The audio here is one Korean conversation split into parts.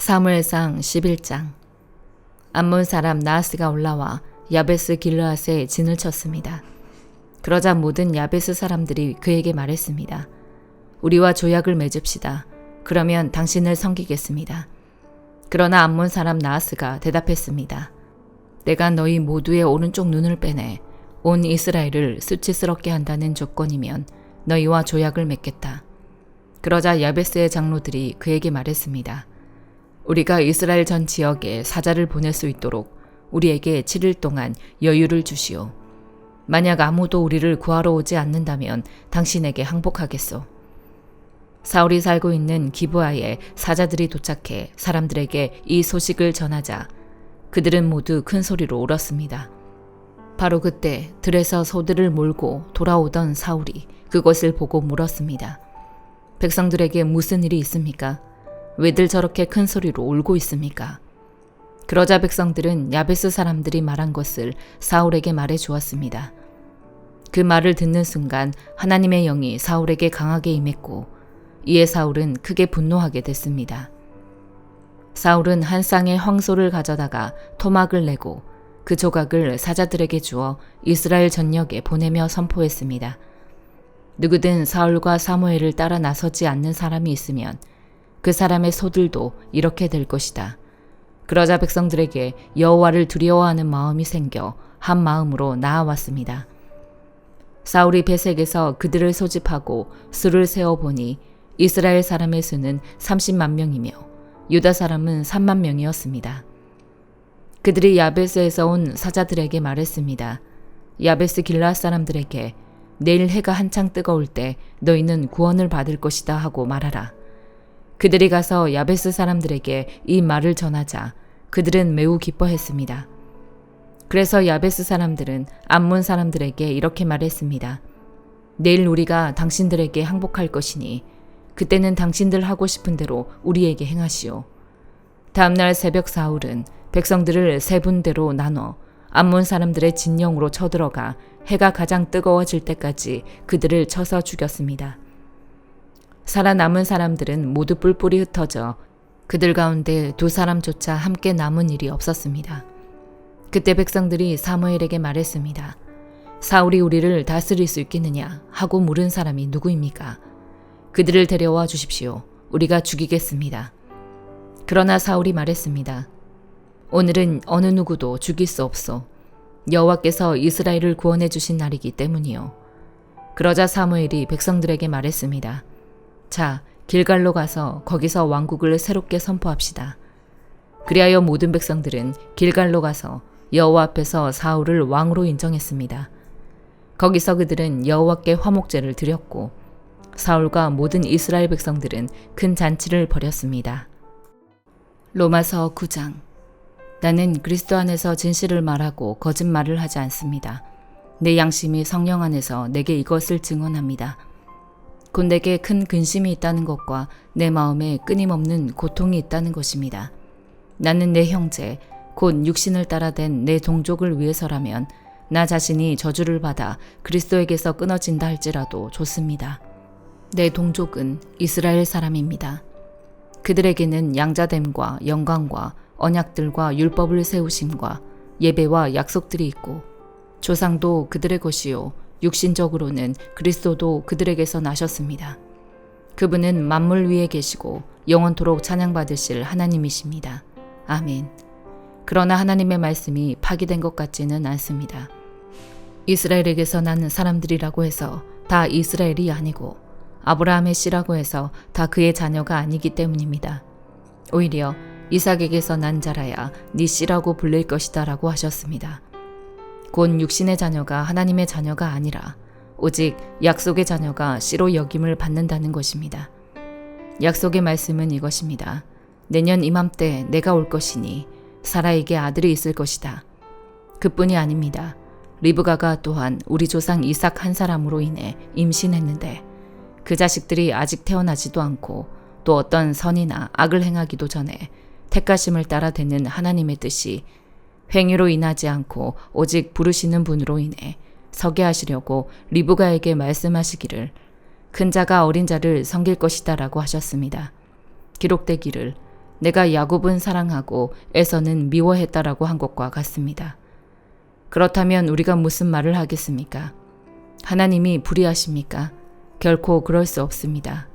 사무엘상 11장. 암몬 사람 나하스가 올라와 야베스 길르앗에 진을 쳤습니다. 그러자 모든 야베스 사람들이 그에게 말했습니다. 우리와 조약을 맺읍시다. 그러면 당신을 섬기겠습니다. 그러나 암몬 사람 나하스가 대답했습니다. 내가 너희 모두의 오른쪽 눈을 빼내 온 이스라엘을 수치스럽게 한다는 조건이면 너희와 조약을 맺겠다. 그러자 야베스의 장로들이 그에게 말했습니다. 우리가 이스라엘 전 지역에 사자를 보낼 수 있도록 우리에게 7일 동안 여유를 주시오. 만약 아무도 우리를 구하러 오지 않는다면 당신에게 항복하겠소. 사울이 살고 있는 기브아에 사자들이 도착해 사람들에게 이 소식을 전하자 그들은 모두 큰 소리로 울었습니다. 바로 그때 들에서 소들을 몰고 돌아오던 사울이 그것을 보고 물었습니다. 백성들에게 무슨 일이 있습니까? 왜들 저렇게 큰 소리로 울고 있습니까? 그러자 백성들은 야베스 사람들이 말한 것을 사울에게 말해 주었습니다. 그 말을 듣는 순간 하나님의 영이 사울에게 강하게 임했고 이에 사울은 크게 분노하게 됐습니다. 사울은 한 쌍의 황소를 가져다가 토막을 내고 그 조각을 사자들에게 주어 이스라엘 전역에 보내며 선포했습니다. 누구든 사울과 사무엘을 따라 나서지 않는 사람이 있으면 그 사람의 소들도 이렇게 될 것이다. 그러자 백성들에게 여호와를 두려워하는 마음이 생겨 한 마음으로 나아왔습니다. 사울이 베색에서 그들을 소집하고 수를 세어보니 이스라엘 사람의 수는 30만 명이며 유다 사람은 3만 명이었습니다. 그들이 야베스에서 온 사자들에게 말했습니다. 야베스 길르앗 사람들에게 내일 해가 한창 뜨거울 때 너희는 구원을 받을 것이다 하고 말하라. 그들이 가서 야베스 사람들에게 이 말을 전하자 그들은 매우 기뻐했습니다. 그래서 야베스 사람들은 암몬 사람들에게 이렇게 말했습니다. 내일 우리가 당신들에게 항복할 것이니 그때는 당신들 하고 싶은 대로 우리에게 행하시오. 다음날 새벽 사울은 백성들을 세 분대로 나눠 암몬 사람들의 진영으로 쳐들어가 해가 가장 뜨거워질 때까지 그들을 쳐서 죽였습니다. 살아남은 사람들은 모두 뿔뿔이 흩어져 그들 가운데 2사람조차 함께 남은 일이 없었습니다. 그때 백성들이 사무엘에게 말했습니다. 사울이 우리를 다스릴 수 있겠느냐 하고 물은 사람이 누구입니까? 그들을 데려와 주십시오. 우리가 죽이겠습니다. 그러나 사울이 말했습니다. 오늘은 어느 누구도 죽일 수 없소. 여호와께서 이스라엘을 구원해 주신 날이기 때문이요. 그러자 사무엘이 백성들에게 말했습니다. 자, 길갈로 가서 거기서 왕국을 새롭게 선포합시다. 그리하여 모든 백성들은 길갈로 가서 여호와 앞에서 사울을 왕으로 인정했습니다. 거기서 그들은 여호와께 화목제를 드렸고 사울과 모든 이스라엘 백성들은 큰 잔치를 벌였습니다. 로마서 9장. 나는 그리스도 안에서 진실을 말하고 거짓말을 하지 않습니다. 내 양심이 성령 안에서 내게 이것을 증언합니다. 곧 내게 큰 근심이 있다는 것과 내 마음에 끊임없는 고통이 있다는 것입니다. 나는 내 형제, 곧 육신을 따라 된 내 동족을 위해서라면 나 자신이 저주를 받아 그리스도에게서 끊어진다 할지라도 좋습니다. 내 동족은 이스라엘 사람입니다. 그들에게는 양자됨과 영광과 언약들과 율법을 세우심과 예배와 약속들이 있고 조상도 그들의 것이요 육신적으로는 그리스도도 그들에게서 나셨습니다. 그분은 만물 위에 계시고 영원토록 찬양받으실 하나님이십니다. 아멘. 그러나 하나님의 말씀이 파기된 것 같지는 않습니다. 이스라엘에게서 난 사람들이라고 해서 다 이스라엘이 아니고 아브라함의 씨라고 해서 다 그의 자녀가 아니기 때문입니다. 오히려 이삭에게서 난 자라야 네 씨라고 불릴 것이다 라고 하셨습니다. 곧 육신의 자녀가 하나님의 자녀가 아니라 오직 약속의 자녀가 씨로 여김을 받는다는 것입니다. 약속의 말씀은 이것입니다. 내년 이맘때 내가 올 것이니 사라에게 아들이 있을 것이다. 그뿐이 아닙니다. 리브가가 또한 우리 조상 이삭 한 사람으로 인해 임신했는데 그 자식들이 아직 태어나지도 않고 또 어떤 선이나 악을 행하기도 전에 택하심을 따라 되는 하나님의 뜻이 행위로 인하지 않고 오직 부르시는 분으로 인해 서게 하시려고 리브가에게 말씀하시기를 큰 자가 어린 자를 섬길 것이다 라고 하셨습니다. 기록되기를 내가 야곱은 사랑하고 에서는 미워했다라고 한 것과 같습니다. 그렇다면 우리가 무슨 말을 하겠습니까? 하나님이 불의하십니까? 결코 그럴 수 없습니다.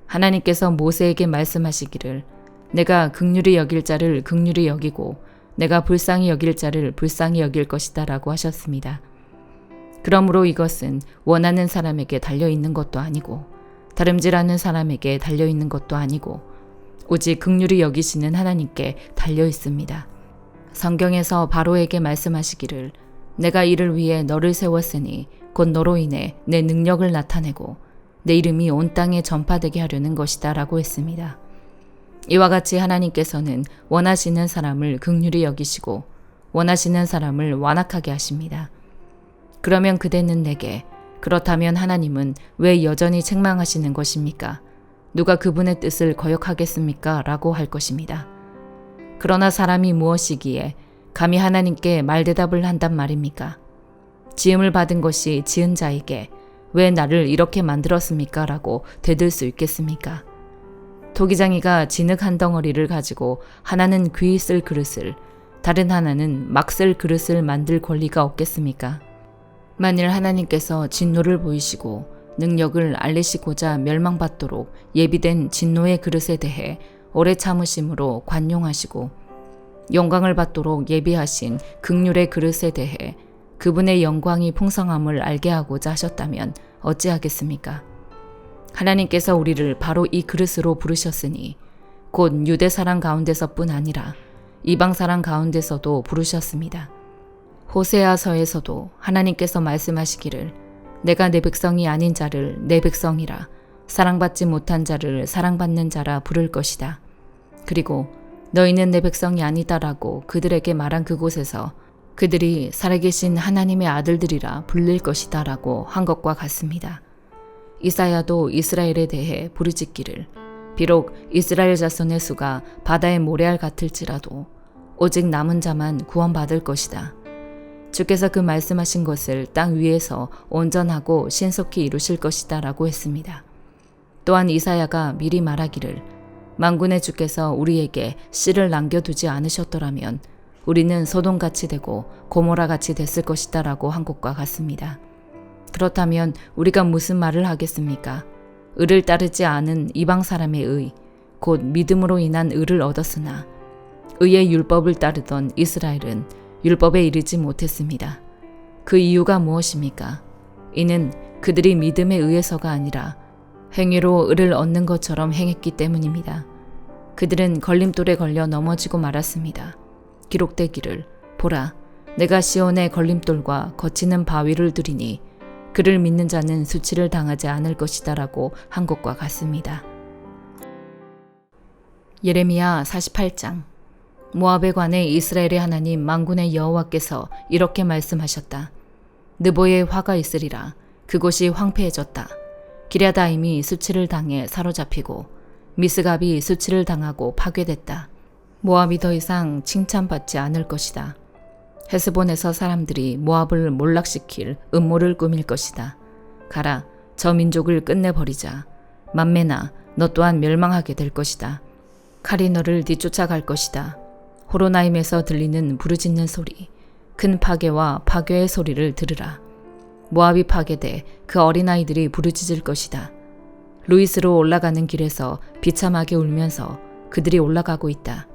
하나님께서 모세에게 말씀하시기를 내가 긍휼히 여길 자를 긍휼히 여기고 내가 불쌍히 여길 자를 불쌍히 여길 것이다 라고 하셨습니다. 그러므로 이것은 원하는 사람에게 달려있는 것도 아니고 다름질하는 사람에게 달려있는 것도 아니고 오직 긍휼히 여기시는 하나님께 달려있습니다. 성경에서 바로에게 말씀하시기를 내가 이를 위해 너를 세웠으니 곧 너로 인해 내 능력을 나타내고 내 이름이 온 땅에 전파되게 하려는 것이다 라고 했습니다. 이와 같이 하나님께서는 원하시는 사람을 긍휼히 여기시고 원하시는 사람을 완악하게 하십니다. 그러면 그대는 내게 그렇다면 하나님은 왜 여전히 책망하시는 것입니까? 누가 그분의 뜻을 거역하겠습니까? 라고 할 것입니다. 그러나 사람이 무엇이기에 감히 하나님께 말대답을 한단 말입니까? 지음을 받은 것이 지은 자에게 왜 나를 이렇게 만들었습니까? 라고 되들 수 있겠습니까? 토기장이가 진흙 한 덩어리를 가지고 하나는 귀 쓸 그릇을 다른 하나는 막 쓸 그릇을 만들 권리가 없겠습니까? 만일 하나님께서 진노를 보이시고 능력을 알리시고자 멸망받도록 예비된 진노의 그릇에 대해 오래 참으심으로 관용하시고 영광을 받도록 예비하신 긍휼의 그릇에 대해 그분의 영광이 풍성함을 알게 하고자 하셨다면 어찌하겠습니까? 하나님께서 우리를 바로 이 그릇으로 부르셨으니 곧 유대 사람 가운데서뿐 아니라 이방 사람 가운데서도 부르셨습니다. 호세아서에서도 하나님께서 말씀하시기를 내가 내 백성이 아닌 자를 내 백성이라 사랑받지 못한 자를 사랑받는 자라 부를 것이다. 그리고 너희는 내 백성이 아니다라고 그들에게 말한 그곳에서 그들이 살아계신 하나님의 아들들이라 불릴 것이다 라고 한 것과 같습니다. 이사야도 이스라엘에 대해 부르짖기를 비록 이스라엘 자손의 수가 바다의 모래알 같을지라도 오직 남은 자만 구원받을 것이다. 주께서 그 말씀하신 것을 땅 위에서 온전하고 신속히 이루실 것이다 라고 했습니다. 또한 이사야가 미리 말하기를 만군의 주께서 우리에게 씨를 남겨두지 않으셨더라면 우리는 소돔같이 되고 고모라같이 됐을 것이다 라고 한 것과 같습니다. 그렇다면 우리가 무슨 말을 하겠습니까? 의를 따르지 않은 이방 사람의 의, 곧 믿음으로 인한 의를 얻었으나 의의 율법을 따르던 이스라엘은 율법에 이르지 못했습니다. 그 이유가 무엇입니까? 이는 그들이 믿음에 의해서가 아니라 행위로 의를 얻는 것처럼 행했기 때문입니다. 그들은 걸림돌에 걸려 넘어지고 말았습니다. 기록되기를 보라, 내가 시온의 걸림돌과 거치는 바위를 두리니 그를 믿는 자는 수치를 당하지 않을 것이다 라고 한 것과 같습니다. 예레미야 48장. 모압에 관해 이스라엘의 하나님 만군의 여호와께서 이렇게 말씀하셨다. 느보에 화가 있으리라. 그곳이 황폐해졌다. 기랴다임이 수치를 당해 사로잡히고 미스갑이 수치를 당하고 파괴됐다. 모압이 더 이상 칭찬받지 않을 것이다. 헤스본에서 사람들이 모압을 몰락시킬 음모를 꾸밀 것이다. 가라, 저 민족을 끝내버리자. 만메나, 너 또한 멸망하게 될 것이다. 칼이 너를 뒤쫓아갈 것이다. 호로나임에서 들리는 부르짖는 소리, 큰 파괴와 파괴의 소리를 들으라. 모압이 파괴돼 그 어린아이들이 부르짖을 것이다. 루이스로 올라가는 길에서 비참하게 울면서 그들이 올라가고 있다.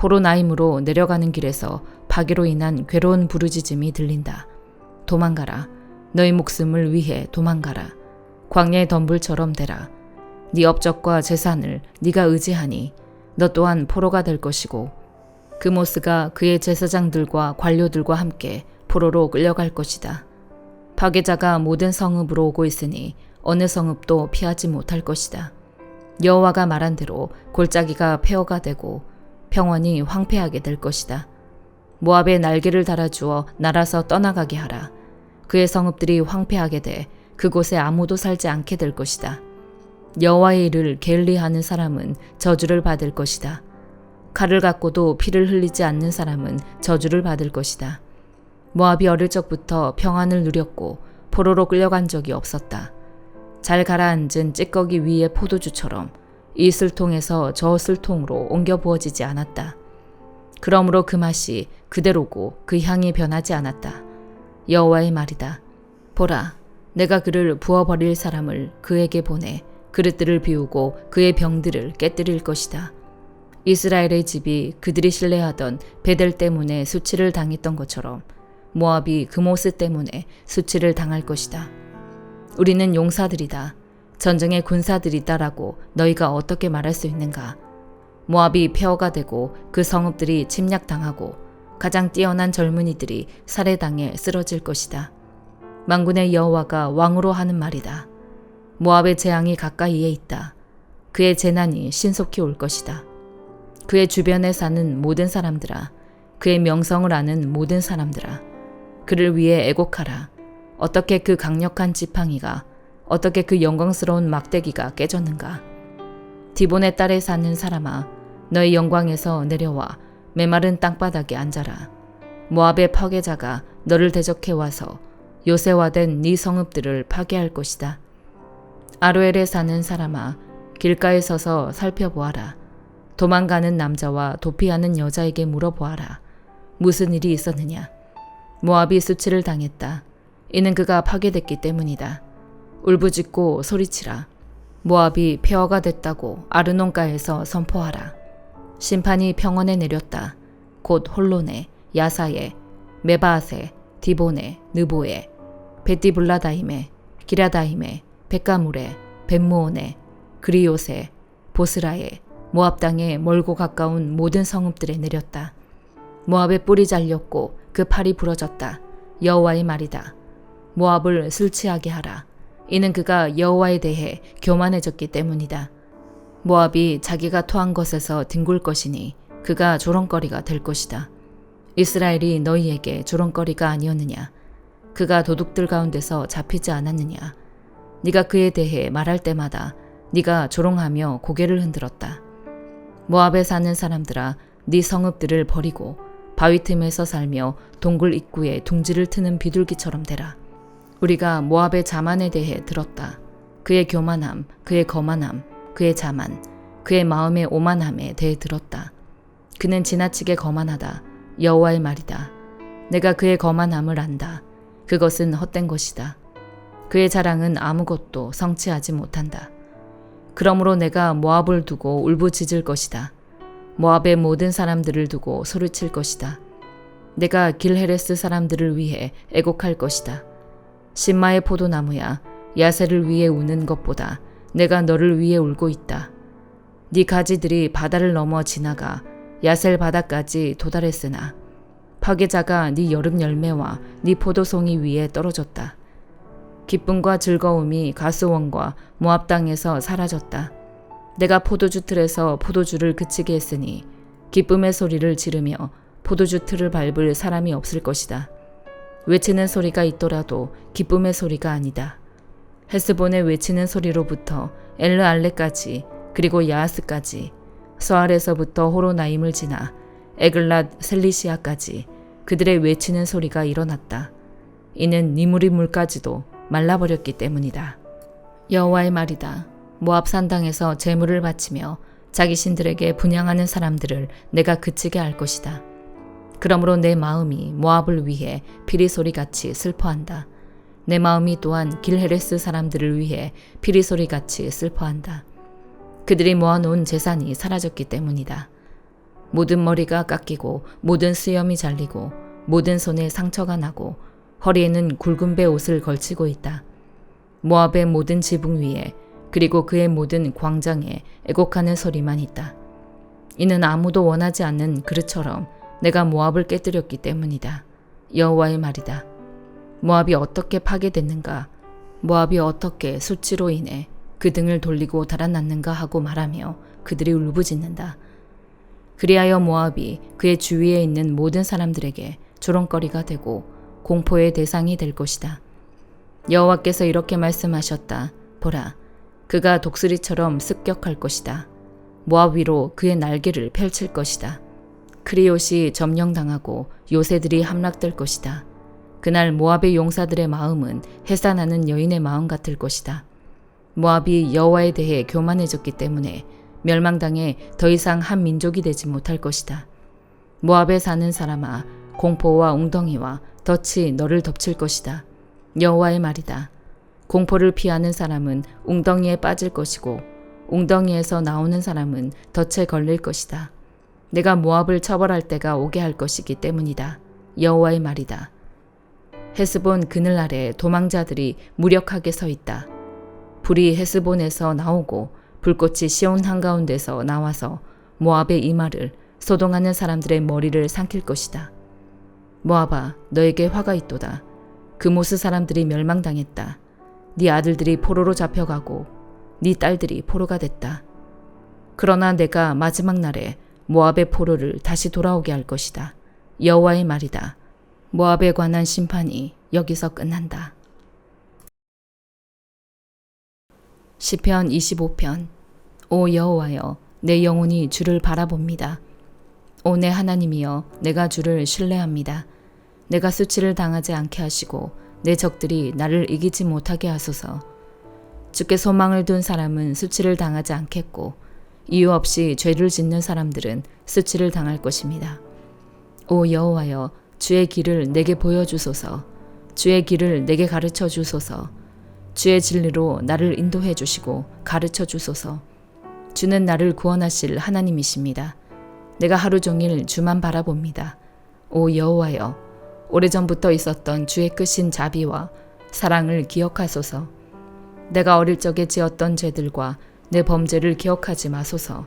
호로나임으로 내려가는 길에서 파괴로 인한 괴로운 부르짖음이 들린다. 도망가라. 너희 목숨을 위해 도망가라. 광야의 덤불처럼 되라. 네 업적과 재산을 네가 의지하니 너 또한 포로가 될 것이고 그모스가 그의 제사장들과 관료들과 함께 포로로 끌려갈 것이다. 파괴자가 모든 성읍으로 오고 있으니 어느 성읍도 피하지 못할 것이다. 여호와가 말한 대로 골짜기가 폐허가 되고 평원이 황폐하게 될 것이다. 모압에 날개를 달아주어 날아서 떠나가게 하라. 그의 성읍들이 황폐하게 돼 그곳에 아무도 살지 않게 될 것이다. 여호와의 일을 게을리하는 사람은 저주를 받을 것이다. 칼을 갖고도 피를 흘리지 않는 사람은 저주를 받을 것이다. 모압이 어릴 적부터 평안을 누렸고 포로로 끌려간 적이 없었다. 잘 가라앉은 찌꺼기 위의 포도주처럼 이 술통에서 저 술통으로 옮겨 부어지지 않았다. 그러므로 그 맛이 그대로고 그 향이 변하지 않았다. 여호와의 말이다. 보라, 내가 그를 부어버릴 사람을 그에게 보내 그릇들을 비우고 그의 병들을 깨뜨릴 것이다. 이스라엘의 집이 그들이 신뢰하던 베델 때문에 수치를 당했던 것처럼 모압이 그모스 때문에 수치를 당할 것이다. 우리는 용사들이다. 전쟁의 군사들이다라고 너희가 어떻게 말할 수 있는가? 모압이 폐허가 되고 그 성읍들이 침략당하고 가장 뛰어난 젊은이들이 살해당해 쓰러질 것이다. 만군의 여호와가 왕으로 하는 말이다. 모압의 재앙이 가까이에 있다. 그의 재난이 신속히 올 것이다. 그의 주변에 사는 모든 사람들아, 그의 명성을 아는 모든 사람들아, 그를 위해 애곡하라. 어떻게 그 강력한 지팡이가, 어떻게 그 영광스러운 막대기가 깨졌는가? 디본의 딸에 사는 사람아, 너의 영광에서 내려와 메마른 땅바닥에 앉아라. 모압의 파괴자가 너를 대적해 와서 요새화된 네 성읍들을 파괴할 것이다. 아로엘에 사는 사람아, 길가에 서서 살펴보아라. 도망가는 남자와 도피하는 여자에게 물어보아라. 무슨 일이 있었느냐? 모압이 수치를 당했다. 이는 그가 파괴됐기 때문이다. 울부짖고 소리치라. 모압이 폐허가 됐다고 아르논가에서 선포하라. 심판이 평원에 내렸다. 곧 홀론에, 야사에, 메바앗에, 디본에, 느보에, 베티블라다임에, 기라다임에, 백가물에, 벳모온에, 그리옷에, 보스라에, 모압 땅에 멀고 가까운 모든 성읍들에 내렸다. 모압의 뿔이 잘렸고 그 팔이 부러졌다. 여호와의 말이다. 모압을 술 취하게 하라. 이는 그가 여호와에 대해 교만해졌기 때문이다. 모압이 자기가 토한 것에서 뒹굴 것이니 그가 조롱거리가 될 것이다. 이스라엘이 너희에게 조롱거리가 아니었느냐? 그가 도둑들 가운데서 잡히지 않았느냐? 네가 그에 대해 말할 때마다 네가 조롱하며 고개를 흔들었다. 모압에 사는 사람들아, 네 성읍들을 버리고 바위 틈에서 살며 동굴 입구에 둥지를 트는 비둘기처럼 되라. 우리가 모압의 자만에 대해 들었다. 그의 교만함, 그의 거만함, 그의 자만, 그의 마음의 오만함에 대해 들었다. 그는 지나치게 거만하다. 여호와의 말이다. 내가 그의 거만함을 안다. 그것은 헛된 것이다. 그의 자랑은 아무것도 성취하지 못한다. 그러므로 내가 모압을 두고 울부짖을 것이다. 모압의 모든 사람들을 두고 소리칠 것이다. 내가 길헤레스 사람들을 위해 애곡할 것이다. 신마의 포도나무야, 야세를 위해 우는 것보다 내가 너를 위해 울고 있다. 네 가지들이 바다를 넘어 지나가 야셀 바다까지 도달했으나 파괴자가 네 여름 열매와 네 포도송이 위에 떨어졌다. 기쁨과 즐거움이 가스원과 모압 땅에서 사라졌다. 내가 포도주 틀에서 포도주를 그치게 했으니 기쁨의 소리를 지르며 포도주 틀을 밟을 사람이 없을 것이다. 외치는 소리가 있더라도 기쁨의 소리가 아니다. 헤스본의 외치는 소리로부터 엘르알레까지 그리고 야하스까지 서알에서부터 호로나임을 지나 에글랏 셀리시아까지 그들의 외치는 소리가 일어났다. 이는 니무리 물까지도 말라버렸기 때문이다. 여호와의 말이다. 모압 산당에서 제물을 바치며 자기 신들에게 분향하는 사람들을 내가 그치게 할 것이다. 그러므로 내 마음이 모압을 위해 피리소리같이 슬퍼한다. 내 마음이 또한 길헤레스 사람들을 위해 피리소리같이 슬퍼한다. 그들이 모아놓은 재산이 사라졌기 때문이다. 모든 머리가 깎이고 모든 수염이 잘리고 모든 손에 상처가 나고 허리에는 굵은 배 옷을 걸치고 있다. 모압의 모든 지붕 위에 그리고 그의 모든 광장에 애곡하는 소리만 있다. 이는 아무도 원하지 않는 그릇처럼 내가 모압을 깨뜨렸기 때문이다. 여호와의 말이다. 모압이 어떻게 파괴됐는가? 모압이 어떻게 수치로 인해 그 등을 돌리고 달아났는가 하고 말하며 그들이 울부짖는다. 그리하여 모압이 그의 주위에 있는 모든 사람들에게 조롱거리가 되고 공포의 대상이 될 것이다. 여호와께서 이렇게 말씀하셨다. 보라, 그가 독수리처럼 습격할 것이다. 모압 위로 그의 날개를 펼칠 것이다. 크리옷이 점령당하고 요새들이 함락될 것이다. 그날 모압의 용사들의 마음은 해산하는 여인의 마음 같을 것이다. 모압이 여호와에 대해 교만해졌기 때문에 멸망당해 더 이상 한 민족이 되지 못할 것이다. 모압에 사는 사람아, 공포와 웅덩이와 덫이 너를 덮칠 것이다. 여호와의 말이다. 공포를 피하는 사람은 웅덩이에 빠질 것이고 웅덩이에서 나오는 사람은 덫에 걸릴 것이다. 내가 모압을 처벌할 때가 오게 할 것이기 때문이다. 여호와의 말이다. 헤스본 그늘 아래 도망자들이 무력하게 서 있다. 불이 헤스본에서 나오고 불꽃이 시온 한가운데서 나와서 모압의 이마를 소동하는 사람들의 머리를 삼킬 것이다. 모압아, 너에게 화가 있도다. 그모스 사람들이 멸망당했다. 네 아들들이 포로로 잡혀가고 네 딸들이 포로가 됐다. 그러나 내가 마지막 날에 모압의 포로를 다시 돌아오게 할 것이다. 여호와의 말이다. 모압에 관한 심판이 여기서 끝난다. 시편 25편. 오 여호와여, 내 영혼이 주를 바라봅니다. 오 내 하나님이여, 내가 주를 신뢰합니다. 내가 수치를 당하지 않게 하시고 내 적들이 나를 이기지 못하게 하소서. 주께 소망을 둔 사람은 수치를 당하지 않겠고 이유 없이 죄를 짓는 사람들은 수치를 당할 것입니다. 오 여호와여, 주의 길을 내게 보여주소서. 주의 길을 내게 가르쳐 주소서. 주의 진리로 나를 인도해 주시고 가르쳐 주소서. 주는 나를 구원하실 하나님이십니다. 내가 하루 종일 주만 바라봅니다. 오 여호와여, 오래전부터 있었던 주의 크신 자비와 사랑을 기억하소서. 내가 어릴 적에 지었던 죄들과 내 범죄를 기억하지 마소서.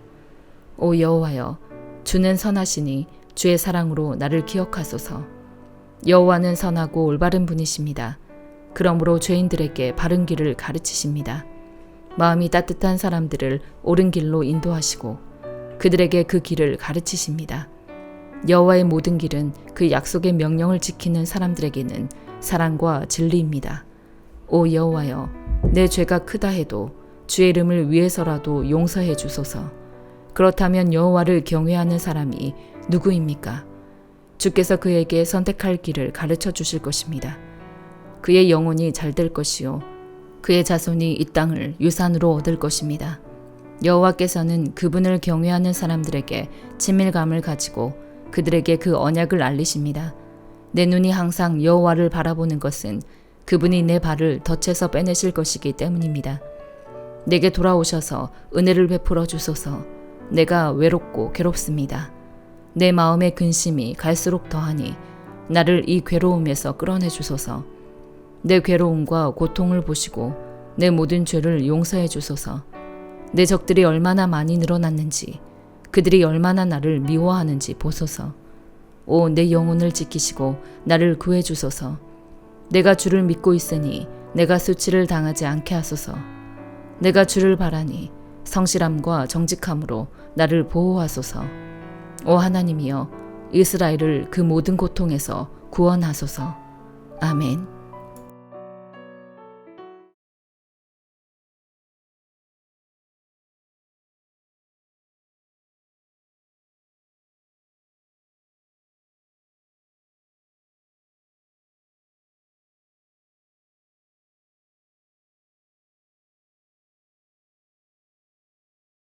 오 여호와여, 주는 선하시니 주의 사랑으로 나를 기억하소서. 여호와는 선하고 올바른 분이십니다. 그러므로 죄인들에게 바른 길을 가르치십니다. 마음이 따뜻한 사람들을 옳은 길로 인도하시고 그들에게 그 길을 가르치십니다. 여호와의 모든 길은 그 약속의 명령을 지키는 사람들에게는 사랑과 진리입니다. 오 여호와여, 내 죄가 크다 해도 주의 이름을 위해서라도 용서해 주소서. 그렇다면 여호와를 경외하는 사람이 누구입니까? 주께서 그에게 선택할 길을 가르쳐 주실 것입니다. 그의 영혼이 잘 될 것이요 그의 자손이 이 땅을 유산으로 얻을 것입니다. 여호와께서는 그분을 경외하는 사람들에게 친밀감을 가지고 그들에게 그 언약을 알리십니다. 내 눈이 항상 여호와를 바라보는 것은 그분이 내 발을 덫에서 빼내실 것이기 때문입니다. 내게 돌아오셔서 은혜를 베풀어 주소서. 내가 외롭고 괴롭습니다. 내 마음의 근심이 갈수록 더하니 나를 이 괴로움에서 끌어내 주소서. 내 괴로움과 고통을 보시고 내 모든 죄를 용서해 주소서. 내 적들이 얼마나 많이 늘어났는지 그들이 얼마나 나를 미워하는지 보소서. 오 내 영혼을 지키시고 나를 구해 주소서. 내가 주를 믿고 있으니 내가 수치를 당하지 않게 하소서. 내가 주를 바라니 성실함과 정직함으로 나를 보호하소서. 오 하나님이여, 이스라엘을 그 모든 고통에서 구원하소서. 아멘.